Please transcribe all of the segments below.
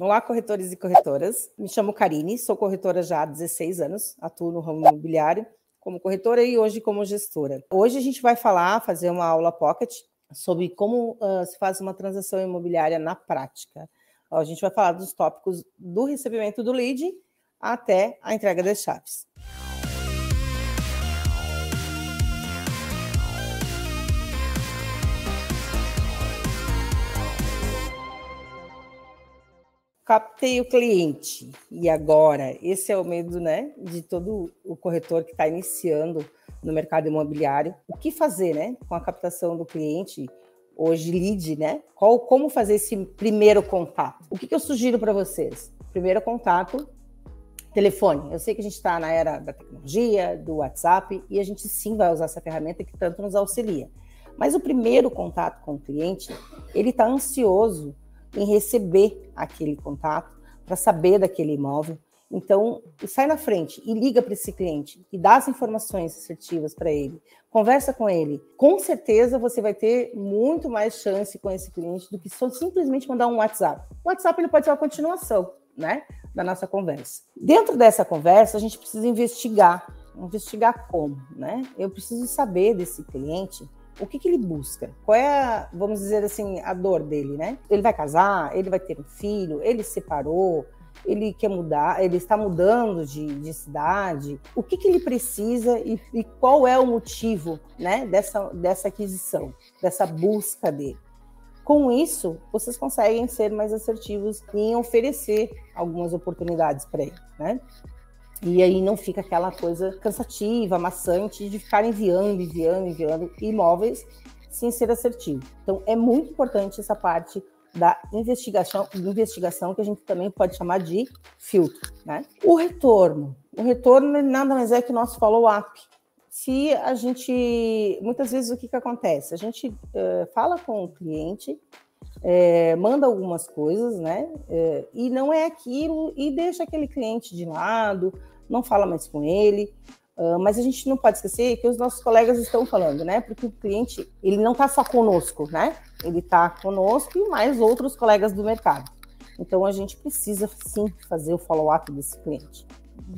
Olá, corretores e corretoras. Me chamo Karine, sou corretora já há 16 anos, atuo no ramo imobiliário como corretora e hoje como gestora. Hoje a gente vai fazer uma aula pocket sobre como se faz uma transação imobiliária na prática. A gente vai falar dos tópicos do recebimento do lead até a entrega das chaves. Captei o cliente. E agora? Esse é o medo, né, de todo o corretor que está iniciando no mercado imobiliário. O que fazer, né, com a captação do cliente, hoje lead, né? Como fazer esse primeiro contato? O que eu sugiro para vocês? Primeiro contato, telefone. Eu sei que a gente está na era da tecnologia, do WhatsApp, e a gente sim vai usar essa ferramenta que tanto nos auxilia. Mas o primeiro contato com o cliente, ele está ansioso em receber aquele contato, para saber daquele imóvel. Então, sai na frente e liga para esse cliente e dá as informações assertivas para ele. Conversa com ele. Com certeza você vai ter muito mais chance com esse cliente do que só simplesmente mandar um WhatsApp. O WhatsApp ele pode ser uma continuação, né, da nossa conversa. Dentro dessa conversa, a gente precisa investigar. Investigar como, né? Eu preciso saber desse cliente o que ele busca? Qual é, vamos dizer assim, a dor dele, né? Ele vai casar, ele vai ter um filho, ele se separou, ele quer mudar, ele está mudando de cidade. O que ele precisa e qual é o motivo, né, dessa aquisição, dessa busca dele? Com isso, vocês conseguem ser mais assertivos em oferecer algumas oportunidades para ele, né? E aí não fica aquela coisa cansativa, maçante, de ficar enviando imóveis sem ser assertivo. Então, é muito importante essa parte da investigação que a gente também pode chamar de filtro, né? O retorno nada mais é que o nosso follow-up. Se a gente, muitas vezes o que acontece? A gente fala com o cliente, manda algumas coisas, né? E não é aquilo, e deixa aquele cliente de lado, não fala mais com ele, mas a gente não pode esquecer que os nossos colegas estão falando, né? Porque o cliente, ele não está só conosco, né? Ele está conosco e mais outros colegas do mercado. Então, a gente precisa, sim, fazer o follow-up desse cliente.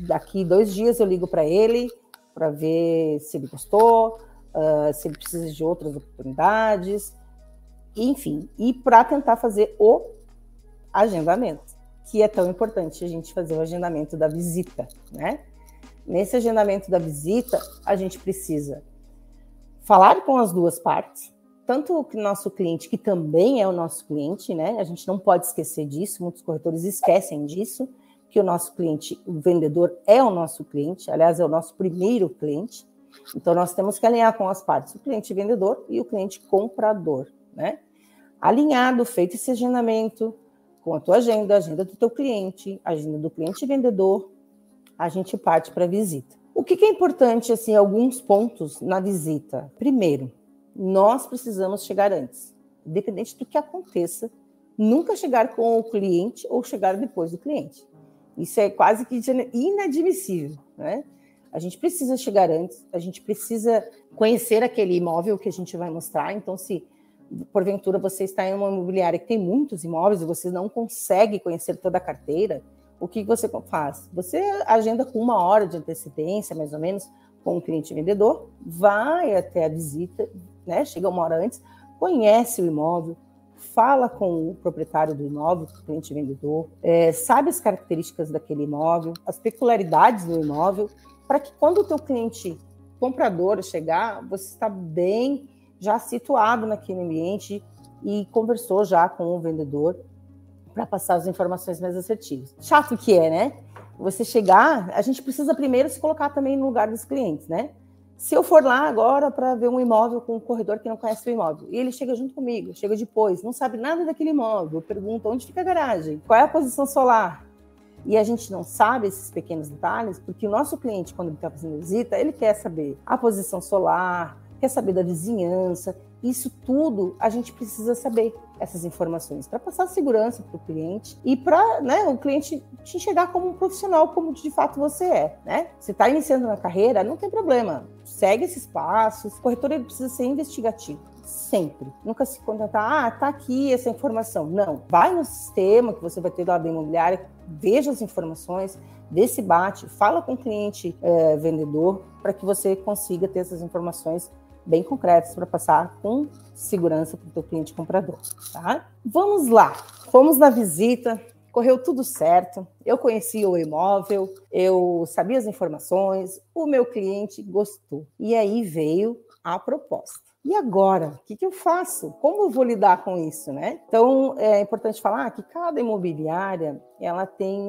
Daqui 2 dias eu ligo para ele, para ver se ele gostou, se ele precisa de outras oportunidades, enfim, e para tentar fazer o agendamento, que é tão importante a gente fazer o agendamento da visita, né? Nesse agendamento da visita, a gente precisa falar com as duas partes, tanto o nosso cliente, que também é o nosso cliente, né? A gente não pode esquecer disso, muitos corretores esquecem disso, que o nosso cliente, o vendedor, é o nosso cliente, aliás, é o nosso primeiro cliente. Então, nós temos que alinhar com as partes, o cliente vendedor e o cliente comprador, né? Alinhado, feito esse agendamento, com a tua agenda, a agenda do teu cliente, a agenda do cliente vendedor, a gente parte para a visita. O que é importante, assim, alguns pontos na visita? Primeiro, nós precisamos chegar antes. Independente do que aconteça, nunca chegar com o cliente ou chegar depois do cliente. Isso é quase que inadmissível, né? A gente precisa chegar antes, a gente precisa conhecer aquele imóvel que a gente vai mostrar. Então, se porventura você está em uma imobiliária que tem muitos imóveis e você não consegue conhecer toda a carteira, o que você faz? Você agenda com 1 hora de antecedência, mais ou menos, com o cliente vendedor, vai até a visita, né? Chega 1 hora antes, conhece o imóvel, fala com o proprietário do imóvel, com o cliente vendedor, sabe as características daquele imóvel, as peculiaridades do imóvel, para que quando o teu cliente comprador chegar, você está bem já situado naquele ambiente e conversou já com o vendedor para passar as informações mais assertivas. Chato que é, né? Você chegar, a gente precisa primeiro se colocar também no lugar dos clientes, né? Se eu for lá agora para ver um imóvel com um corredor que não conhece o imóvel, e ele chega junto comigo, chega depois, não sabe nada daquele imóvel, pergunta onde fica a garagem, qual é a posição solar, e a gente não sabe esses pequenos detalhes, porque o nosso cliente, quando ele está fazendo visita, ele quer saber a posição solar, quer saber da vizinhança, isso tudo a gente precisa saber, essas informações, para passar segurança para o cliente e para, né, o cliente te enxergar como um profissional, como de fato você é, né? Você está iniciando na carreira, não tem problema, segue esses passos, o corretor ele precisa ser investigativo, sempre. Nunca se contentar, tá aqui essa informação. Não, vai no sistema que você vai ter lá da imobiliária, veja as informações, dê esse bate, fala com o cliente vendedor, para que você consiga ter essas informações bem concretas para passar com segurança para o teu cliente comprador, tá? Vamos lá, fomos na visita, correu tudo certo, eu conheci o imóvel, eu sabia as informações, o meu cliente gostou. E aí veio a proposta. E agora, o que eu faço? Como eu vou lidar com isso, né? Então, é importante falar que cada imobiliária, ela tem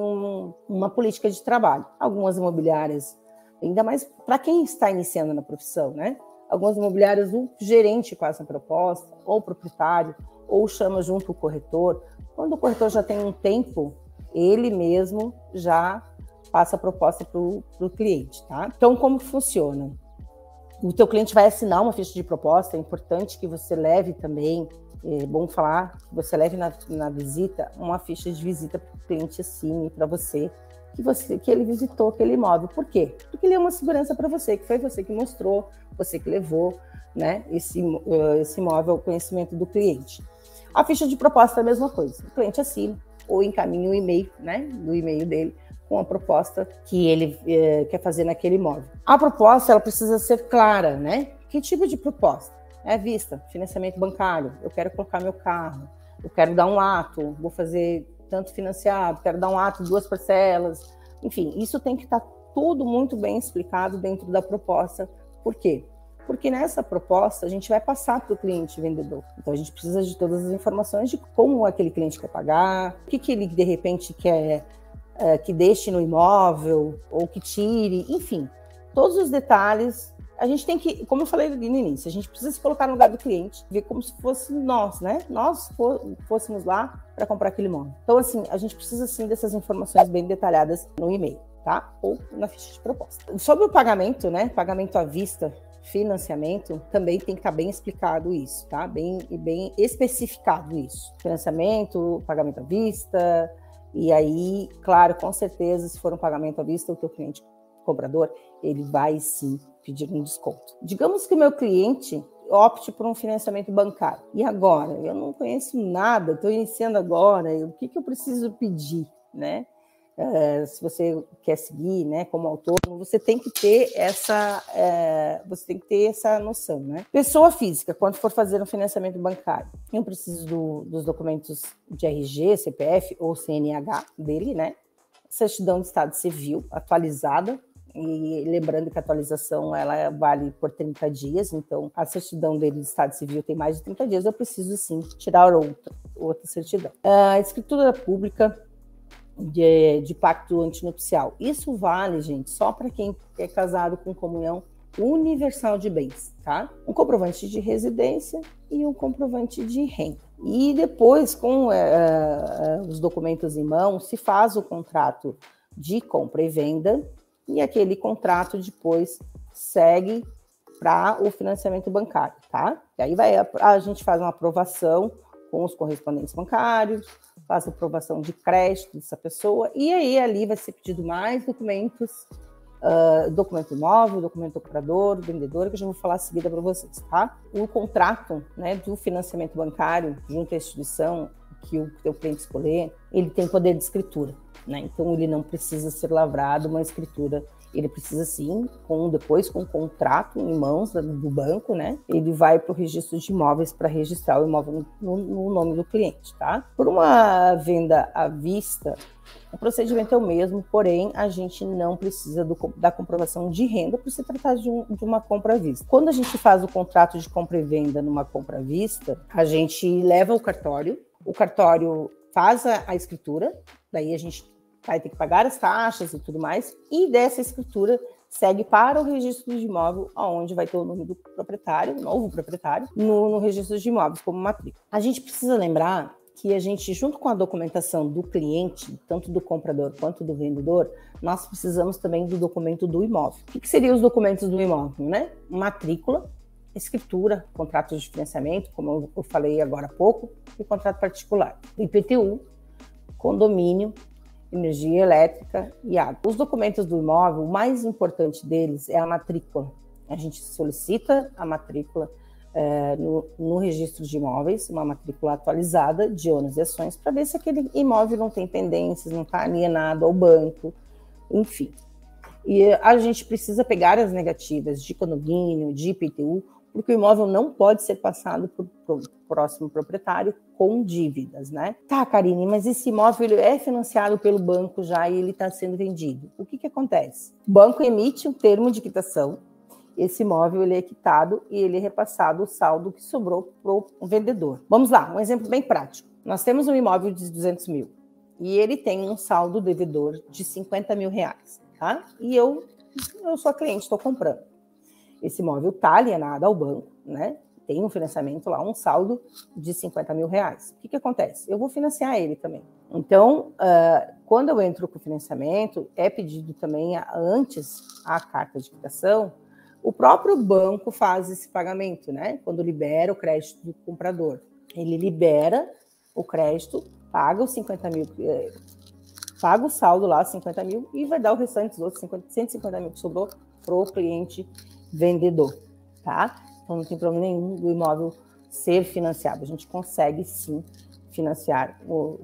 uma política de trabalho. Algumas imobiliárias, ainda mais para quem está iniciando na profissão, né? Algumas imobiliárias, o gerente faz a proposta, ou o proprietário, ou chama junto o corretor. Quando o corretor já tem um tempo, ele mesmo já passa a proposta para o cliente, tá? Então, como funciona? O teu cliente vai assinar uma ficha de proposta, é importante que você leve também, é bom falar, que você leve na visita uma ficha de visita para o cliente assine para você, que ele visitou aquele imóvel. Por quê? Porque ele é uma segurança para você, que foi você que mostrou, você que levou, né, esse imóvel ao conhecimento do cliente. A ficha de proposta é a mesma coisa. O cliente assina ou encaminha um e-mail, né, do e-mail dele, com a proposta que ele quer fazer naquele imóvel. A proposta, ela precisa ser clara, né? Que tipo de proposta? É vista, financiamento bancário, eu quero colocar meu carro, eu quero dar um ato, vou fazer tanto financiado, quero dar um ato, 2 parcelas, enfim, isso tem que estar tudo muito bem explicado dentro da proposta. Por quê? Porque nessa proposta a gente vai passar para o cliente vendedor. Então a gente precisa de todas as informações de como aquele cliente quer pagar, o que ele de repente quer que deixe no imóvel ou que tire, enfim, todos os detalhes. A gente tem que, como eu falei no início, a gente precisa se colocar no lugar do cliente, ver como se fosse nós, né? Nós fôssemos lá para comprar aquele imóvel. Então, assim, a gente precisa, sim, dessas informações bem detalhadas no e-mail, tá? Ou na ficha de proposta. Sobre o pagamento, né? Pagamento à vista, financiamento, também tem que estar bem explicado isso, tá? Bem especificado isso. Financiamento, pagamento à vista. E aí, claro, com certeza, se for um pagamento à vista, o teu cliente comprador, ele vai sim pedir um desconto. Digamos que o meu cliente opte por um financiamento bancário. E agora? Eu não conheço nada, estou iniciando agora, o que eu preciso pedir, né? Se você quer seguir, né, como autônomo, você tem que ter essa noção, né? Pessoa física, quando for fazer um financiamento bancário, eu preciso dos documentos de RG, CPF ou CNH dele, né? Certidão de estado civil atualizada, e lembrando que a atualização ela vale por 30 dias, então a certidão dele de estado civil tem mais de 30 dias, eu preciso sim tirar outra certidão. A escritura pública de pacto antinupcial. Isso vale, gente, só para quem é casado com comunhão universal de bens, tá? Um comprovante de residência e um comprovante de renda. E depois, com os documentos em mão, se faz o contrato de compra e venda e aquele contrato depois segue para o financiamento bancário, tá? E aí a gente faz uma aprovação com os correspondentes bancários, faz a aprovação de crédito dessa pessoa, e aí ali vai ser pedido mais documentos, documento imóvel, documento operador, vendedor, que eu já vou falar em seguida para vocês, tá? O contrato, né, do financiamento bancário junto à instituição que o teu cliente escolher, ele tem poder de escritura, né? Então ele não precisa ser lavrado uma escritura. Ele precisa sim, depois com o contrato em mãos do banco, né? Ele vai para o registro de imóveis para registrar o imóvel no nome do cliente, tá? Por uma venda à vista, o procedimento é o mesmo, porém a gente não precisa da comprovação de renda por se tratar de uma compra à vista. Quando a gente faz o contrato de compra e venda numa compra à vista, a gente leva o cartório faz a escritura, daí a gente vai ter que pagar as taxas e tudo mais, e dessa escritura segue para o registro de imóvel, onde vai ter o nome do proprietário, novo proprietário, no registro de imóveis como matrícula. A gente precisa lembrar que a gente, junto com a documentação do cliente, tanto do comprador quanto do vendedor, nós precisamos também do documento do imóvel. O que seriam os documentos do imóvel, né? Matrícula, escritura, contrato de financiamento, como eu falei agora há pouco, e contrato particular, IPTU, condomínio, energia elétrica e água. Os documentos do imóvel, o mais importante deles é a matrícula. A gente solicita a matrícula no registro de imóveis, uma matrícula atualizada de ônus e ações, para ver se aquele imóvel não tem pendências, não está alienado ao banco, enfim. E a gente precisa pegar as negativas de condomínio, de IPTU, porque o imóvel não pode ser passado para o próximo proprietário com dívidas, né? Tá, Karine, mas esse imóvel ele é financiado pelo banco já e ele está sendo vendido. O que acontece? O banco emite um termo de quitação, esse imóvel ele é quitado e ele é repassado o saldo que sobrou para o vendedor. Vamos lá, um exemplo bem prático. Nós temos um imóvel de 200 mil e ele tem um saldo devedor de 50 mil reais, tá? E eu sou a cliente, estou comprando. Esse imóvel está alienado ao banco, né? Tem um financiamento lá, um saldo de 50 mil reais. O que acontece? Eu vou financiar ele também. Então, quando eu entro com o financiamento, é pedido também antes a carta de quitação. O próprio banco faz esse pagamento, né? Quando libera o crédito do comprador. Ele libera o crédito, paga os 50 mil, paga o saldo lá, 50 mil, e vai dar o restante dos outros 150 mil que sobrou para o cliente vendedor, tá? Então não tem problema nenhum do imóvel ser financiado. A gente consegue sim financiar,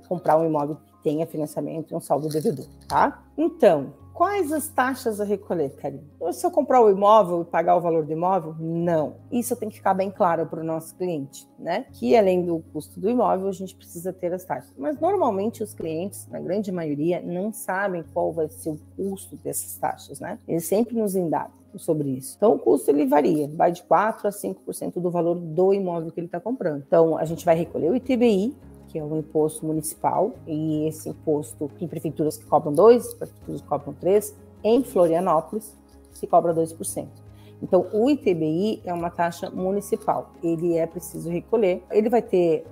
comprar um imóvel que tenha financiamento e um saldo devedor, tá? Então, quais as taxas a recolher, Karine? Se eu comprar o imóvel e pagar o valor do imóvel? Não. Isso tem que ficar bem claro para o nosso cliente, né? Que além do custo do imóvel, a gente precisa ter as taxas. Mas normalmente os clientes, na grande maioria, não sabem qual vai ser o custo dessas taxas, né? Eles sempre nos indagam sobre isso. Então, o custo ele varia, vai de 4% a 5% do valor do imóvel que ele está comprando. Então, a gente vai recolher o ITBI, que é um imposto municipal, e esse imposto tem prefeituras que cobram 2%, prefeituras que cobram 3%, em Florianópolis se cobra 2%. Então, o ITBI é uma taxa municipal, ele é preciso recolher, ele vai ter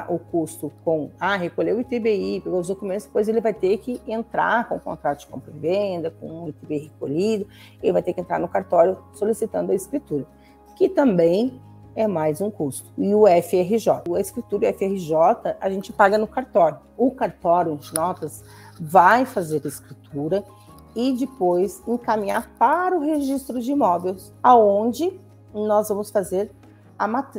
o custo com recolher o ITBI, pegar os documentos, depois ele vai ter que entrar com o contrato de compra e venda, com o ITBI recolhido, ele vai ter que entrar no cartório solicitando a escritura, que também é mais um custo. E o FRJ. A escritura e o FRJ a gente paga no cartório. O cartório de notas vai fazer a escritura e depois encaminhar para o registro de imóveis, aonde nós vamos fazer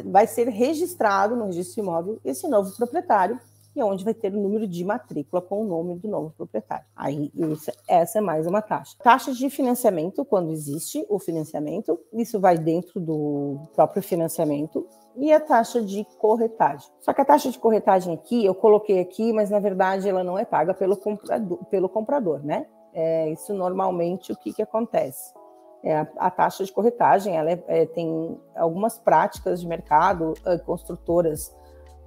vai ser registrado no registro de imóvel esse novo proprietário, e onde vai ter o número de matrícula com o nome do novo proprietário. Aí, essa é mais uma taxa. Taxa de financiamento, quando existe o financiamento, isso vai dentro do próprio financiamento, e a taxa de corretagem. Só que a taxa de corretagem aqui, eu coloquei aqui, mas na verdade ela não é paga pelo comprador, né? Isso normalmente o que acontece? A taxa de corretagem, ela tem algumas práticas de mercado, construtoras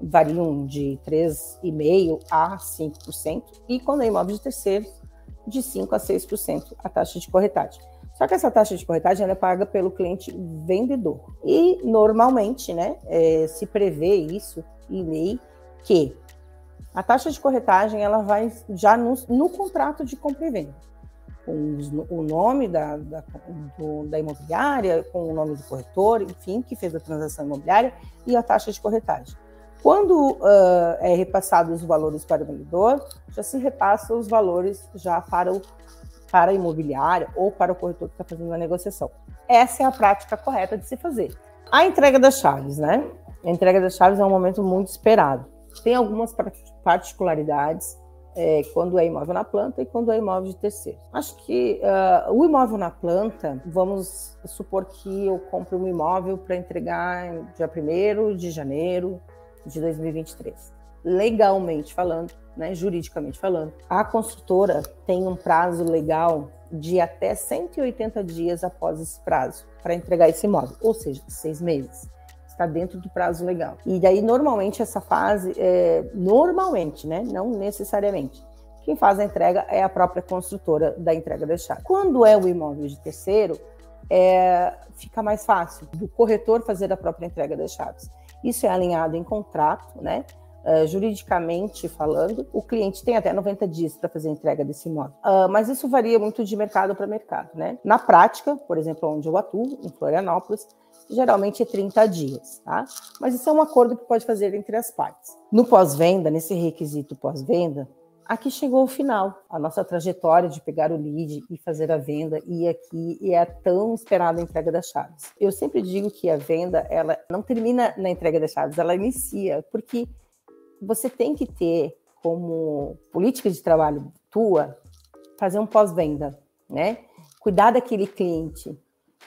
variam de 3,5% a 5%, e quando é imóvel de terceiros, de 5% a 6% a taxa de corretagem. Só que essa taxa de corretagem ela é paga pelo cliente vendedor. E, normalmente, né, se prevê isso em lei, que a taxa de corretagem ela vai já no contrato de compra e venda, com o nome da imobiliária, com o nome do corretor, enfim, que fez a transação imobiliária, e a taxa de corretagem. Quando é repassado os valores para o vendedor, já se repassa os valores já para a imobiliária ou para o corretor que está fazendo a negociação. Essa é a prática correta de se fazer. A entrega das chaves, né? A entrega das chaves é um momento muito esperado. Tem algumas particularidades quando é imóvel na planta e quando é imóvel de terceiro. Acho que o imóvel na planta, vamos supor que eu compre um imóvel para entregar dia 1º de janeiro de 2023. Legalmente falando, né, juridicamente falando, a construtora tem um prazo legal de até 180 dias após esse prazo para entregar esse imóvel, ou seja, 6 meses. Está dentro do prazo legal. E daí, normalmente, essa fase, normalmente, né, não necessariamente, quem faz a entrega é a própria construtora da entrega da chave. Quando é o imóvel de terceiro, fica mais fácil do corretor fazer a própria entrega das chaves. Isso é alinhado em contrato, né? Juridicamente falando, o cliente tem até 90 dias para fazer a entrega desse imóvel. Mas isso varia muito de mercado para mercado, né? Na prática, por exemplo, onde eu atuo, em Florianópolis, geralmente é 30 dias, tá? Mas isso é um acordo que pode fazer entre as partes. No pós-venda, nesse requisito pós-venda, Aqui chegou o final, a nossa trajetória de pegar o lead e fazer a venda, e aqui é a tão esperada entrega das chaves. Eu sempre digo que a venda, ela não termina na entrega das chaves, ela inicia, porque você tem que ter como política de trabalho tua, fazer um pós-venda, né? Cuidar daquele cliente,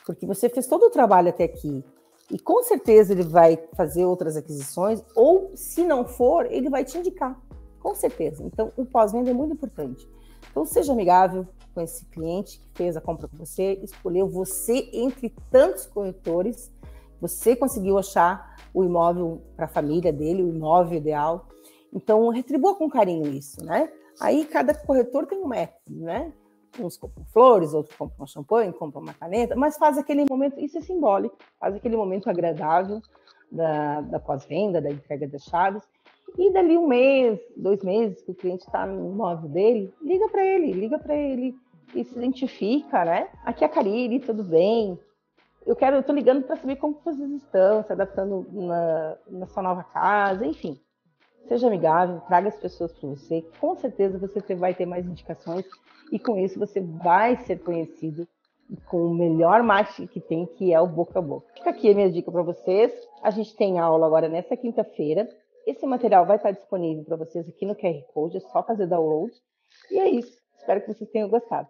porque você fez todo o trabalho até aqui, e com certeza ele vai fazer outras aquisições, ou se não for, ele vai te indicar. Com certeza. Então, o pós-venda é muito importante. Então, seja amigável com esse cliente que fez a compra com você, escolheu você entre tantos corretores, você conseguiu achar o imóvel para a família dele, o imóvel ideal. Então, retribua com carinho isso, né? Aí, cada corretor tem um método, né? Uns compram flores, outros compram um champanhe, compram uma caneta, mas faz aquele momento, isso é simbólico, faz aquele momento agradável da pós-venda, da entrega das chaves. E dali 1 mês, 2 meses que o cliente está no imóvel dele, liga para ele e se identifica, né? Aqui é a Cariri, tudo bem? Eu tô ligando para saber como vocês estão, se adaptando na sua nova casa, enfim. Seja amigável, traga as pessoas para você. Com certeza você vai ter mais indicações e com isso você vai ser conhecido com o melhor marketing que tem, que é o boca a boca. Fica aqui a minha dica para vocês. A gente tem aula agora nessa quinta-feira. Esse material vai estar disponível para vocês aqui no QR Code, é só fazer download. E é isso. Espero que vocês tenham gostado.